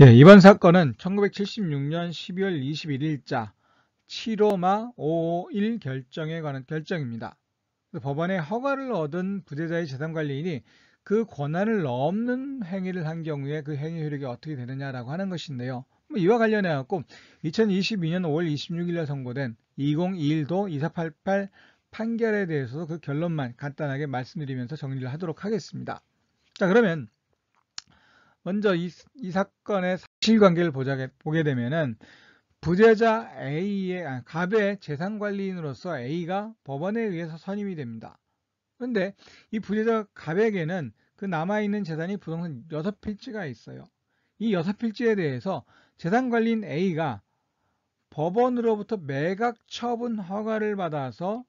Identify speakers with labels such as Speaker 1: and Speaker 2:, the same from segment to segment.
Speaker 1: 예, 이번 사건은 1976년 12월 21일자 7호마 551 결정에 관한 결정입니다. 법원에 허가를 얻은 부재자의 재산관리인이 그 권한을 넘는 행위를 한 경우에 그 행위 효력이 어떻게 되느냐라고 하는 것인데요. 이와 관련해 갖고 2022년 5월 26일에 선고된 2021도 2488 판결에 대해서도 그 결론만 간단하게 말씀드리면서 정리를 하도록 하겠습니다. 자, 그러면 먼저 이 사건의 사실관계를 보게 되면은 부재자 A의 갑의 재산관리인으로서 A가 법원에 의해서 선임이 됩니다. 그런데 이 부재자 갑에게는 그 남아있는 재산이 부동산 6필지가 있어요. 이 6필지에 대해서 재산관리인 A가 법원으로부터 매각 처분 허가를 받아서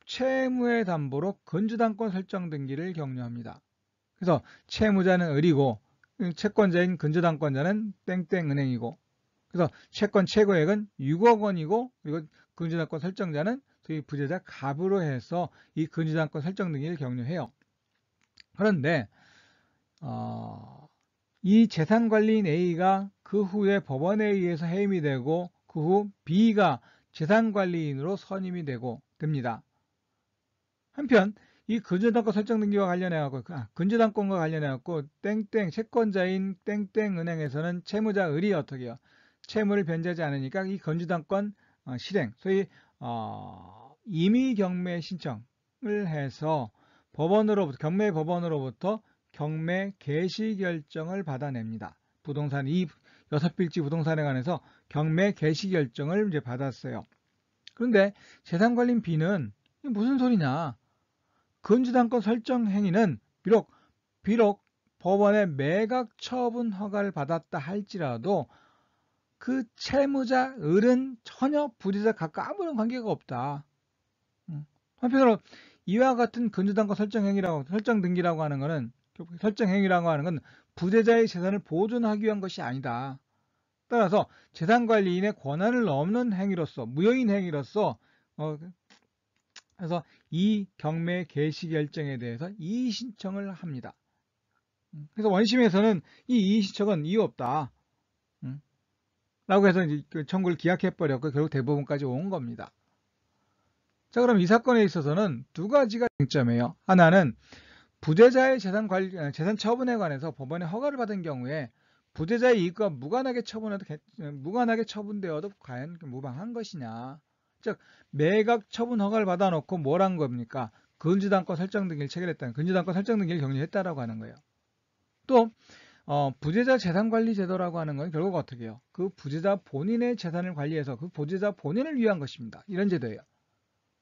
Speaker 1: 채무의 담보로 근저당권 설정 등기를 격려합니다. 그래서 채무자는 을이고 채권자인 근저당권자는 땡땡은행이고, 그래서 채권 최고액은 6억 원이고, 그리고 근저당권 설정자는 저희 부재자 갑으로 해서 이 근저당권 설정 등기를 격려해요. 그런데 이 재산관리인 A가 그 후에 법원에 의해서 해임이 되고 그 후 B가 재산관리인으로 선임이 됩니다. 한편 이 근저당권 설정 등기와 관련해갖고, 근저당권과 관련해갖고, 땡땡, 채권자인 땡땡은행에서는 채무자 을이 어떻게 해요? 채무를 변제하지 않으니까 이 근저당권 실행, 소위, 임의 경매 신청을 해서 경매 법원으로부터 경매 개시 결정을 받아냅니다. 부동산, 이 6필지 부동산에 관해서 경매 개시 결정을 이제 받았어요. 그런데 재산관리인 B는 무슨 소리냐? 근저당권 설정 행위는 비록 법원의 매각 처분 허가를 받았다 할지라도 그 채무자 을은 전혀 부재자 갑과 아무런 관계가 없다. 한편으로 이와 같은 근저당권 설정 등기라고 하는 것은, 설정 행위라고 하는 건 부재자의 재산을 보존하기 위한 것이 아니다. 따라서 재산관리인의 권한을 넘는 행위로서, 무효인 행위로서 그래서 이 경매 개시 결정에 대해서 이의 신청을 합니다. 그래서 원심에서는 이 이의 신청은 이유 없다 라고 해서 이제 그 청구를 기각해버렸고 결국 대법원까지 온 겁니다. 자, 그럼 이 사건에 있어서는 두 가지가 쟁점이에요. 하나는 부재자의 재산 처분에 관해서 법원의 허가를 받은 경우에 부재자의 이익과 무관하게 처분되어도 과연 무방한 것이냐. 즉, 매각 처분 허가를 받아놓고 뭘 한 겁니까? 근저당권 설정 등기를 체결했다는, 근저당권 설정 등기를 격려했다라고 하는 거예요. 또 부재자 재산관리 제도라고 하는 건 결국 어떻게 해요? 그 부재자 본인의 재산을 관리해서 그 부재자 본인을 위한 것입니다. 이런 제도예요.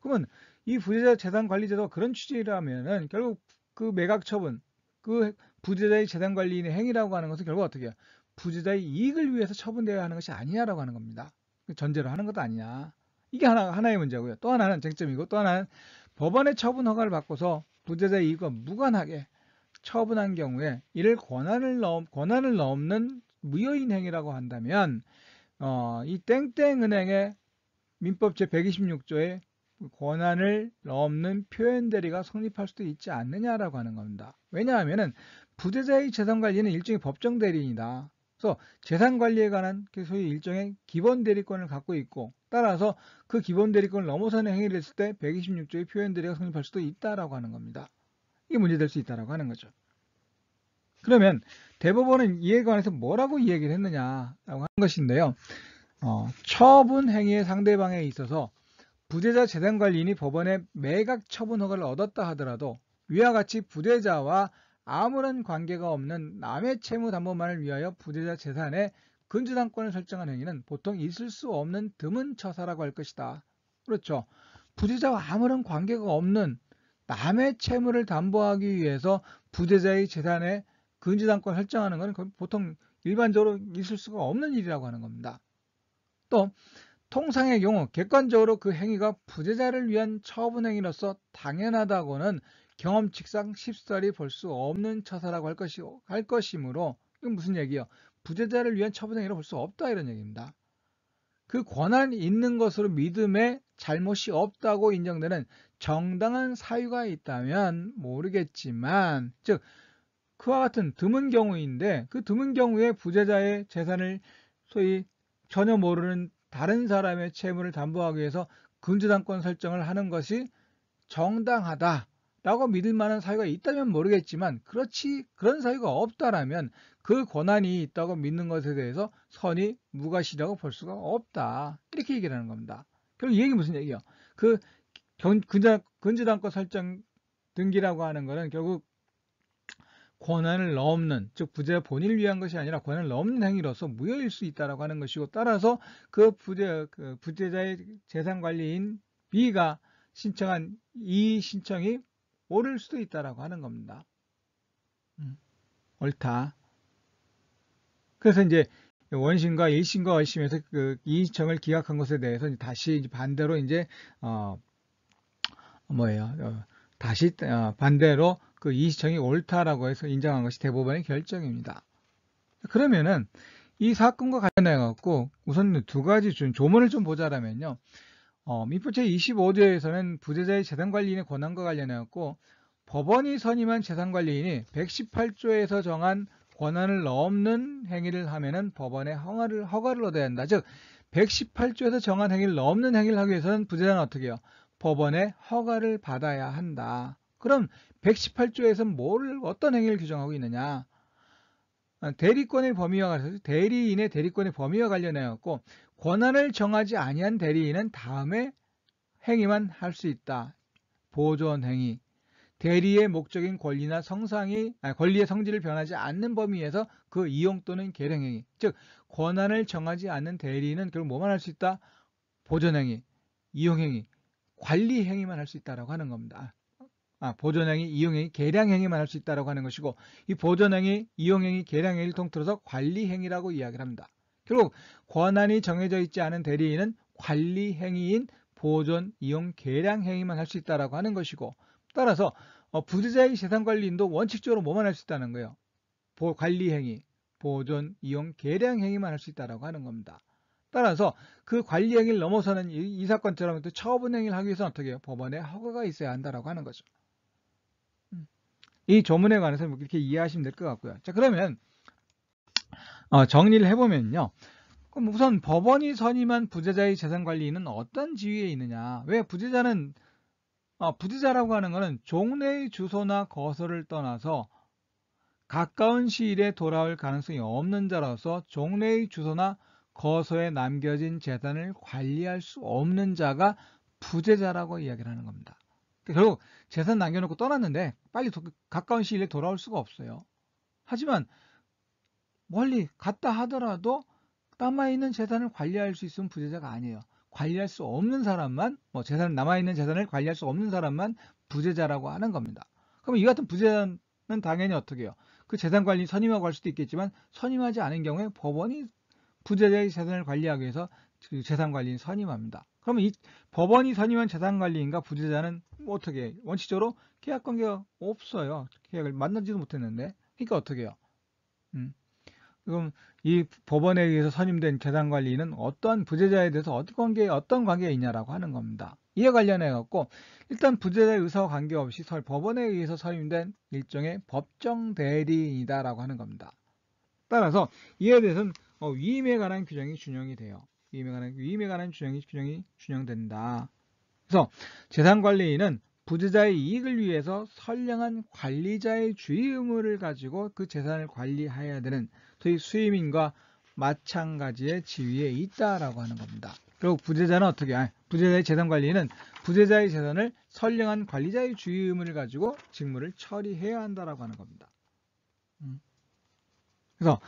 Speaker 1: 그러면 이 부재자 재산관리 제도가 그런 취지라면은 결국 그 매각 처분, 그 부재자의 재산관리인의 행위라고 하는 것은 결국 어떻게 해요? 부재자의 이익을 위해서 처분되어야 하는 것이 아니냐라고 하는 겁니다. 전제로 하는 것도 아니냐. 이게 하나의 문제고요. 또 하나는 쟁점이고, 또 하나는 법원의 처분 허가를 받고서 부재자의 이익과 무관하게 처분한 경우에 이를 권한을 넘는 무효인 행위라고 한다면 이 땡땡은행의 민법 제126조의 권한을 넘는 표현 대리가 성립할 수도 있지 않느냐라고 하는 겁니다. 왜냐하면 부재자의 재산관리는 일종의 법정 대리인이다. 그래서 재산관리에 관한 소위 일종의 기본 대리권을 갖고 있고, 따라서 그 기본 대리권을 넘어서는 행위를 했을 때 126조의 표현 대리가 성립할 수도 있다라고 하는 겁니다. 이게 문제될 수 있다라고 하는 거죠. 그러면 대법원은 이에 관해서 뭐라고 이야기를 했느냐라고 하는 것인데요. 처분 행위의 상대방에 있어서 부재자 재산관리인이 법원에 매각 처분 허가를 얻었다 하더라도 위와 같이 부재자와 아무런 관계가 없는 남의 채무 담보만을 위하여 부재자 재산에 근저당권을 설정한 행위는 보통 있을 수 없는 드문 처사라고 할 것이다. 그렇죠. 부재자와 아무런 관계가 없는 남의 채무를 담보하기 위해서 부재자의 재산에 근저당권 설정하는 것은 보통 일반적으로 있을 수가 없는 일이라고 하는 겁니다. 또 통상의 경우 객관적으로 그 행위가 부재자를 위한 처분 행위로서 당연하다고는 경험칙상 쉽사리 볼 수 없는 처사라고 할 것이므로, 이건 무슨 얘기예요? 부재자를 위한 처분 행위로 볼 수 없다, 이런 얘기입니다. 그 권한이 있는 것으로 믿음에 잘못이 없다고 인정되는 정당한 사유가 있다면 모르겠지만, 즉 그와 같은 드문 경우인데 그 드문 경우에 부재자의 재산을 소위 전혀 모르는 다른 사람의 채무를 담보하기 위해서 근저당권 설정을 하는 것이 정당하다라고 믿을 만한 사유가 있다면 모르겠지만 그런 사유가 없다라면 그 권한이 있다고 믿는 것에 대해서 선의 무과실이라고 볼 수가 없다. 이렇게 얘기를 하는 겁니다. 그럼 이 얘기 무슨 얘기예요? 그 근저당권 설정 등기라고 하는 것은 결국 권한을 넘는, 즉 부재자 본인을 위한 것이 아니라 권한을 넘는 행위로서 무효일 수 있다라고 하는 것이고, 따라서 그 부재자의 재산관리인 B가 신청한 이 신청이 옳을 수도 있다라고 하는 겁니다. 옳다. 그래서 이제 원심과 1심과 2심에서 그 이의신청을 기각한 것에 대해서 다시 반대로 이제 다시 반대로 그 이의신청이 옳다라고 해서 인정한 것이 대법원의 결정입니다. 그러면은 이 사건과 관련해 갖고 우선 두 가지 조문을 좀 보자라면요. 민법 제25조에서는 부재자의 재산관리인의 권한과 관련해 갖고 법원이 선임한 재산관리인이 118조에서 정한 권한을 넘는 행위를 하면은 법원의 허가를 얻어야 한다. 즉 118조에서 정한 행위를 넘는 행위를 하기 위해서는 부재자는 어떻게 해요? 법원의 허가를 받아야 한다. 그럼 118조에서 어떤 행위를 규정하고 있느냐? 대리권의 범위와 관련해서 대리인의 대리권의 범위와 관련해 갖고 권한을 정하지 아니한 대리인은 다음에 행위만 할 수 있다. 보존 행위. 대리의 목적인 권리의 성질을 변하지 않는 범위에서 그 이용 또는 계량 행위. 즉 권한을 정하지 않는 대리인은 결국 뭐만 할 수 있다? 보존 행위, 이용 행위, 관리 행위만 할 수 있다라고 하는 겁니다. 보존행위, 이용행위, 계량행위만 할 수 있다고 하는 것이고, 이 보존행위, 이용행위, 계량행위를 통틀어서 관리행위라고 이야기를 합니다. 결국 권한이 정해져 있지 않은 대리인은 관리행위인 보존, 이용, 계량행위만 할 수 있다고 하는 것이고, 따라서 부재자의 재산관리인도 원칙적으로 뭐만 할 수 있다는 거예요? 관리행위, 보존, 이용, 계량행위만 할 수 있다고 하는 겁니다. 따라서 그 관리행위를 넘어서는 이 사건처럼 또 처분행위를 하기 위해서는 어떻게 해요? 법원의 허가가 있어야 한다고 하는 거죠. 이 조문에 관해서 이렇게 이해하시면 될 것 같고요. 자, 그러면 정리를 해보면요. 그럼 우선 법원이 선임한 부재자의 재산관리인은 어떤 지위에 있느냐? 왜 부재자라고 하는 것은 종래의 주소나 거소를 떠나서 가까운 시일에 돌아올 가능성이 없는 자로서 종래의 주소나 거소에 남겨진 재산을 관리할 수 없는 자가 부재자라고 이야기를 하는 겁니다. 결국 재산 남겨놓고 떠났는데 빨리 가까운 시일에 돌아올 수가 없어요. 하지만 멀리 갔다 하더라도 남아있는 재산을 관리할 수 있으면 부재자가 아니에요. 관리할 수 없는 사람만, 남아있는 재산을 관리할 수 없는 사람만 부재자라고 하는 겁니다. 그럼 이 같은 부재자는 당연히 어떻게 해요? 그 재산관리 선임하고 할 수도 있겠지만 선임하지 않은 경우에 법원이 부재자의 재산을 관리하기 위해서 재산관리인 선임합니다. 그러면 이 법원이 선임한 재산관리인과 부재자는 어떻게 해요? 원칙적으로 계약관계가 없어요. 계약을 만나지도 못했는데. 그러니까 어떻게 해요? 그럼 이 법원에 의해서 선임된 재산관리인은 어떤 부재자에 대해서 어떤 관계가 있냐라고 하는 겁니다. 이에 관련해 갖고 일단 부재자의 의사와 관계없이 법원에 의해서 선임된 일종의 법정 대리인이다라고 하는 겁니다. 따라서 이에 대해서는 위임에 관한 규정이 준용이 돼요. 위임에 관한 규정이 준용된다. 그래서 재산관리인은 부재자의 이익을 위해서 선량한 관리자의 주의 의무를 가지고 그 재산을 관리해야 되는 소위 수임인과 마찬가지의 지위에 있다라고 하는 겁니다. 그리고 부재자의 재산관리인은 부재자의 재산을 선량한 관리자의 주의 의무를 가지고 직무를 처리해야 한다라고 하는 겁니다. 그래서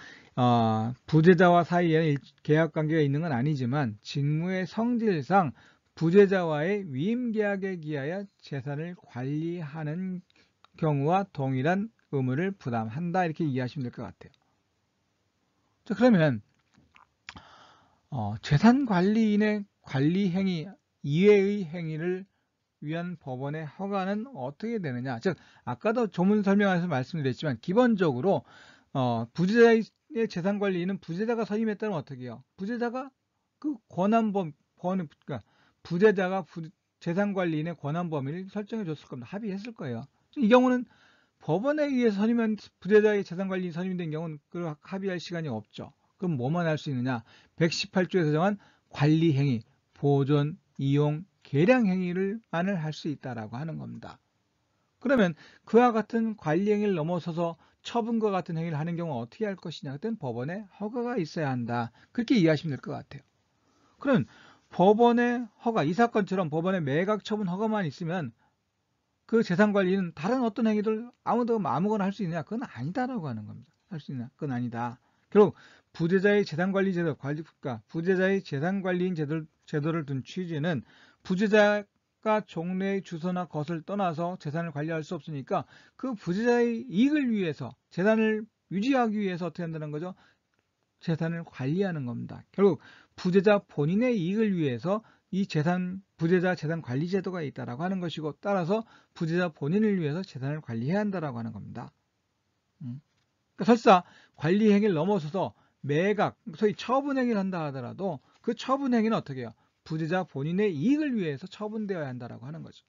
Speaker 1: 부재자와 사이에 계약관계가 있는 건 아니지만 직무의 성질상 부재자와의 위임계약에 기하여 재산을 관리하는 경우와 동일한 의무를 부담한다 이렇게 이해하시면 될 것 같아요. 자, 그러면 재산관리인의 관리행위 이외의 행위를 위한 법원의 허가는 어떻게 되느냐? 즉 아까도 조문 설명에서 말씀드렸지만 기본적으로 부재자의 재산관리인은 부재자가 선임했다면 어떻게 해요? 부재자가 그 그러니까 부재자가 재산관리인의 권한 범위를 설정해 줬을 겁니다. 합의했을 거예요. 이 경우는 법원에 의해서 선임한 부재자의 재산관리인 선임이 된 경우는 그 합의할 시간이 없죠. 그럼 뭐만 할 수 있느냐? 118조에서 정한 관리행위, 보존, 이용, 계량 행위를만을 할 수 있다라고 하는 겁니다. 그러면 그와 같은 관리행위를 넘어서서 처분과 같은 행위를 하는 경우는 어떻게 할 것이냐? 그때는 법원의 허가가 있어야 한다. 그렇게 이해하시면 될 것 같아요. 그러면 법원의 허가, 이 사건처럼 법원의 매각 처분 허가만 있으면 그 재산관리는 다른 어떤 행위들 아무거나 할 수 있느냐? 그건 아니다라고 하는 겁니다. 할 수 있냐? 그건 아니다. 결국 부재자의 재산관리 제도, 그러니까 부재자의 재산관리인 제도를 둔 취지는 부재자가 종래의 주소나 것을 떠나서 재산을 관리할 수 없으니까 그 부재자의 이익을 위해서 재산을 유지하기 위해서 어떻게 한다는 거죠? 재산을 관리하는 겁니다. 결국 부재자 본인의 이익을 위해서 이 부재자 재산 관리 제도가 있다라고 하는 것이고, 따라서 부재자 본인을 위해서 재산을 관리해야 한다라고 하는 겁니다. 그러니까 설사 관리 행위를 넘어서서 매각, 소위 처분 행위를 한다 하더라도 그 처분 행위는 어떻게 해요? 부재자 본인의 이익을 위해서 처분되어야 한다라고 하는 거죠.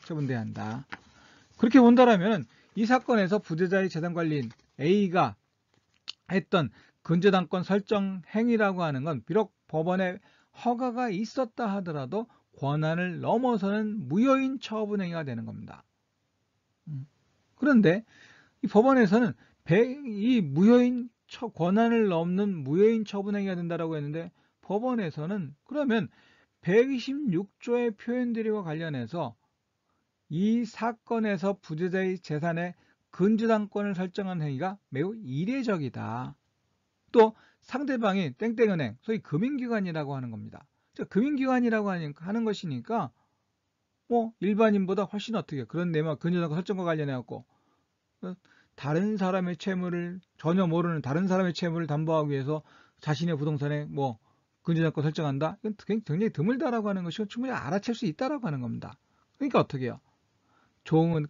Speaker 1: 처분돼야 한다. 그렇게 본다라면 이 사건에서 부재자의 재산 관리인 A가 했던 근저당권 설정 행위라고 하는 건 비록 법원에 허가가 있었다 하더라도 권한을 넘어서는 무효인 처분 행위가 되는 겁니다. 그런데 이 법원에서는 이 권한을 넘는 무효인 처분 행위가 된다라고 했는데, 법원에서는 그러면 126조의 표현들과 관련해서 이 사건에서 부재자의 재산에 근저당권을 설정한 행위가 매우 이례적이다. 또 상대방이 땡땡은행, 소위 금융기관이라고 하는 겁니다. 금융기관이라고 하는 것이니까 일반인보다 훨씬 어떻게 그런 내용, 근저당권 설정과 관련해 갖고 다른 사람의 채무를 전혀 모르는 다른 사람의 채무를 담보하기 위해서 자신의 부동산에 근저당권 설정한다? 이건 굉장히 드물다라고 하는 것이 충분히 알아챌 수 있다라고 하는 겁니다. 그러니까 어떻게 해요? 좋은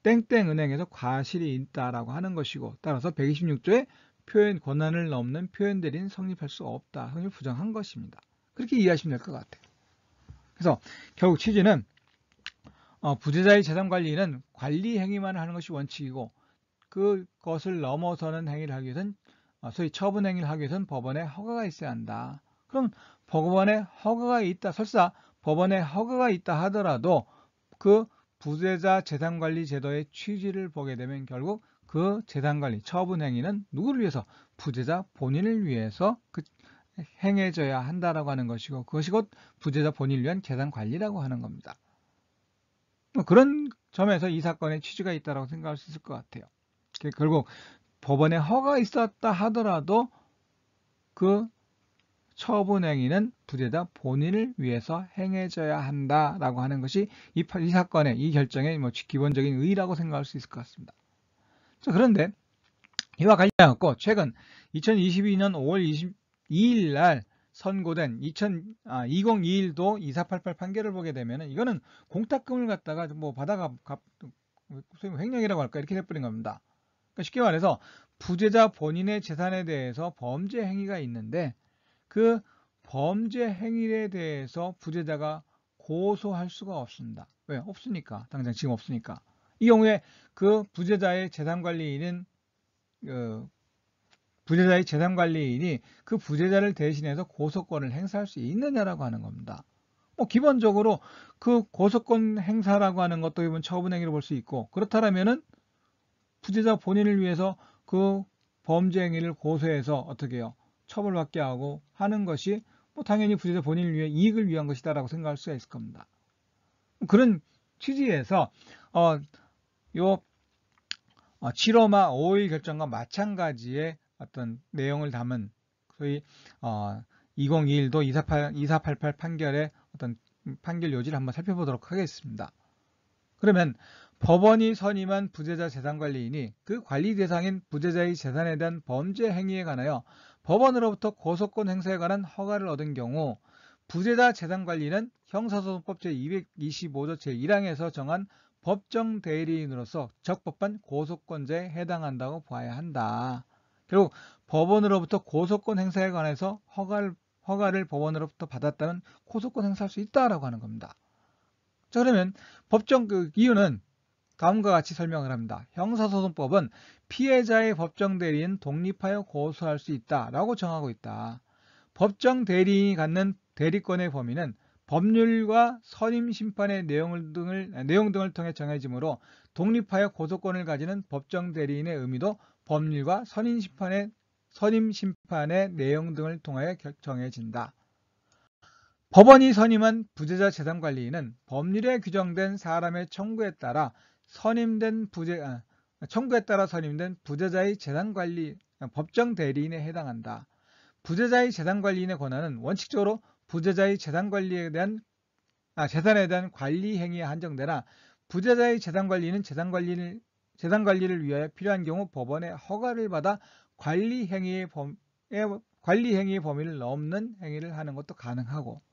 Speaker 1: 땡땡은행에서 과실이 있다라고 하는 것이고, 따라서 126조의 표현 권한을 넘는 표현들인 성립할 수 없다. 성립 부정한 것입니다. 그렇게 이해하시면 될 것 같아요. 그래서 결국 취지는 부재자의 재산관리는 관리 행위만 하는 것이 원칙이고, 그것을 넘어서는 행위를 하기 위해서는 소위 처분 행위를 하기 위해서는 법원의 허가가 있어야 한다. 그럼 법원의 허가가 있다. 설사 법원의 허가가 있다 하더라도 그 부재자 재산관리 제도의 취지를 보게 되면 결국 그 재산관리, 처분 행위는 누구를 위해서? 부재자 본인을 위해서 행해져야 한다라고 하는 것이고, 그것이 곧 부재자 본인을 위한 재산관리라고 하는 겁니다. 그런 점에서 이 사건의 취지가 있다고 생각할 수 있을 것 같아요. 결국 법원에 허가가 있었다 하더라도 그 처분 행위는 부재자 본인을 위해서 행해져야 한다라고 하는 것이 이 사건의 이 결정의 기본적인 의의라고 생각할 수 있을 것 같습니다. 그런데 이와 관련하여 최근 2022년 5월 22일 날 선고된 2021도 2488 판결을 보게 되면 이거는 공탁금을 갖다가 받아가 횡령이라고 할까 이렇게 해버린 겁니다. 그러니까 쉽게 말해서 부재자 본인의 재산에 대해서 범죄 행위가 있는데 그 범죄 행위에 대해서 부재자가 고소할 수가 없습니다. 왜? 없으니까. 당장 지금 없으니까. 이 경우에 그 부재자의 재산관리인이 그 부재자를 대신해서 고소권을 행사할 수 있느냐라고 하는 겁니다. 기본적으로 그 고소권 행사라고 하는 것도 이번 처분행위로 볼 수 있고, 그렇다면은 부재자 본인을 위해서 그 범죄 행위를 고소해서 어떻게 해요? 처벌받게 하고 하는 것이 당연히 부재자 본인을 위해 이익을 위한 것이다라고 생각할 수가 있을 겁니다. 그런 취지에서 요 7호마 5일 결정과 마찬가지의 어떤 내용을 담은 소위 2021도 2488 판결의 어떤 판결 요지를 한번 살펴보도록 하겠습니다. 그러면 법원이 선임한 부재자 재산관리인이 그 관리 대상인 부재자의 재산에 대한 범죄 행위에 관하여 법원으로부터 고소권 행사에 관한 허가를 얻은 경우 부재자 재산관리는 형사소송법 제225조 제1항에서 정한 법정 대리인으로서 적법한 고소권자에 해당한다고 봐야 한다. 결국 법원으로부터 고소권 행사에 관해서 허가를 법원으로부터 받았다면 고소권 행사할 수 있다라고 하는 겁니다. 자, 그러면 법정 이유는 다음과 같이 설명을 합니다. 형사소송법은 피해자의 법정 대리인 독립하여 고소할 수 있다라고 정하고 있다. 법정 대리인이 갖는 대리권의 범위는 법률과 선임 심판의 내용 등을 통해 정해지므로 독립하여 고소권을 가지는 법정 대리인의 의미도 법률과 선임 심판의 내용 등을 통하여 정해진다. 법원이 선임한 부재자 재산관리인은 법률에 규정된 사람의 청구에 따라 선임된 부재자의 재산관리 법정 대리인에 해당한다. 부재자의 재산관리인의 권한은 원칙적으로 부재자의 재산에 대한 관리 행위에 한정되나 부재자의 재산관리는 재산관리를 위하여 필요한 경우 법원의 허가를 받아 관리 행위의 범위를 넘는 행위를 하는 것도 가능하고,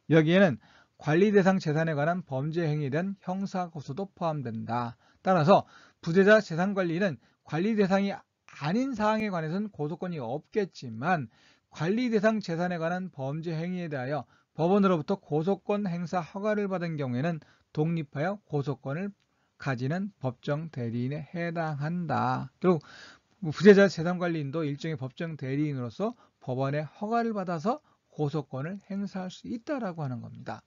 Speaker 1: 여기에는 관리 대상 재산에 관한 범죄 행위에 대한 형사고소도 포함된다. 따라서 부재자 재산관리인은 관리 대상이 아닌 사항에 관해서는 고소권이 없겠지만 관리 대상 재산에 관한 범죄 행위에 대하여 법원으로부터 고소권 행사 허가를 받은 경우에는 독립하여 고소권을 가지는 법정 대리인에 해당한다. 그리고 부재자 재산관리인도 일종의 법정 대리인으로서 법원의 허가를 받아서 고소권을 행사할 수 있다라고 하는 겁니다.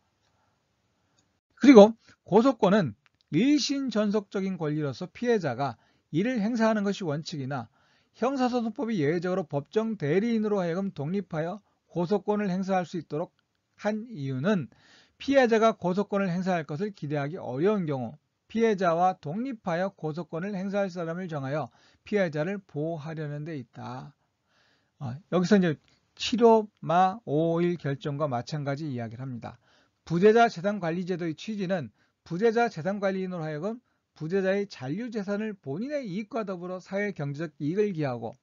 Speaker 1: 그리고 고소권은 일신전속적인 권리로서 피해자가 이를 행사하는 것이 원칙이나 형사소송법이 예외적으로 법정 대리인으로 하여금 독립하여 고소권을 행사할 수 있도록 한 이유는 피해자가 고소권을 행사할 것을 기대하기 어려운 경우 피해자와 독립하여 고소권을 행사할 사람을 정하여 피해자를 보호하려는 데 있다. 여기서 이제 7호 551 결정과 마찬가지 이야기를 합니다. 부재자 재산관리제도의 취지는 부재자 재산관리인으로 하여금 부재자의 잔류재산을 본인의 이익과 더불어 사회 경제적 이익을 기하고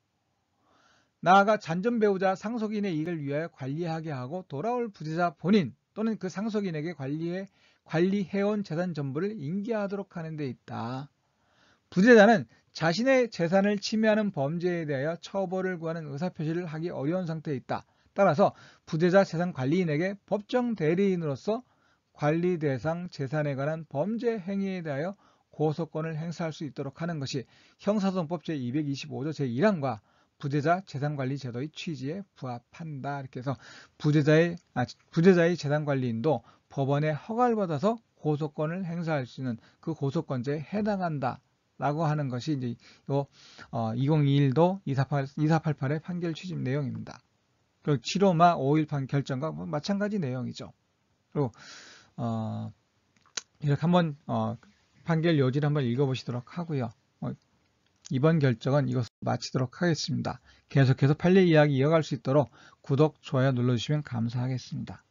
Speaker 1: 나아가 잔존배우자 상속인의 이익을 위하여 관리하게 하고 돌아올 부재자 본인 또는 그 상속인에게 관리해온 재산 전부를 인계하도록 하는 데 있다. 부재자는 자신의 재산을 침해하는 범죄에 대하여 처벌을 구하는 의사표시를 하기 어려운 상태에 있다. 따라서 부재자 재산관리인에게 법정 대리인으로서 관리 대상 재산에 관한 범죄 행위에 대하여 고소권을 행사할 수 있도록 하는 것이 형사소송법 제225조 제1항과 부재자 재산관리제도의 취지에 부합한다. 이렇게 해서 부재자의 재산관리인도 법원의 허가를 받아서 고소권을 행사할 수 있는 그 고소권자에 해당한다. 라고 하는 것이 이제 2021도 2488의 판결 취집 내용입니다. 그리고 7호 5.1 결정과 마찬가지 내용이죠. 그리고 이렇게 한번 판결 요지를 한번 읽어보시도록 하고요. 이번 결정은 이것으로 마치도록 하겠습니다. 계속해서 판례 이야기 이어갈 수 있도록 구독, 좋아요 눌러주시면 감사하겠습니다.